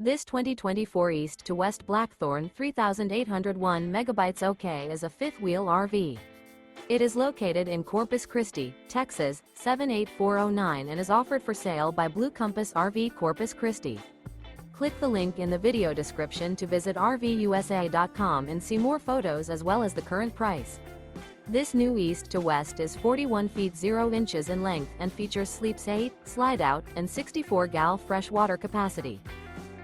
This 2024 East to West Blackthorn 3801 megabytes OK is a fifth-wheel RV. It is located in Corpus Christi, Texas, 78409 and is offered for sale by Blue Compass RV Corpus Christi. Click the link in the video description to visit RVUSA.com and see more photos as well as the current price. This new East to West is 41 feet 0 inches in length and features sleeps 8, slide-out, and 64 gal fresh water capacity.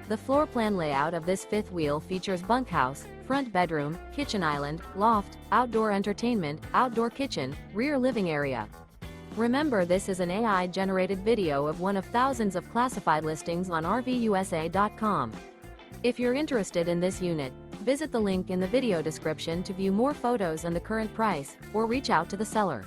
The floor plan layout of this fifth wheel features bunkhouse, front bedroom, kitchen island, loft, outdoor entertainment, outdoor kitchen, rear living area. Remember, this is an AI-generated video of one of thousands of classified listings on RVUSA.com. If you're interested in this unit, visit the link in the video description to view more photos and the current price, or reach out to the seller.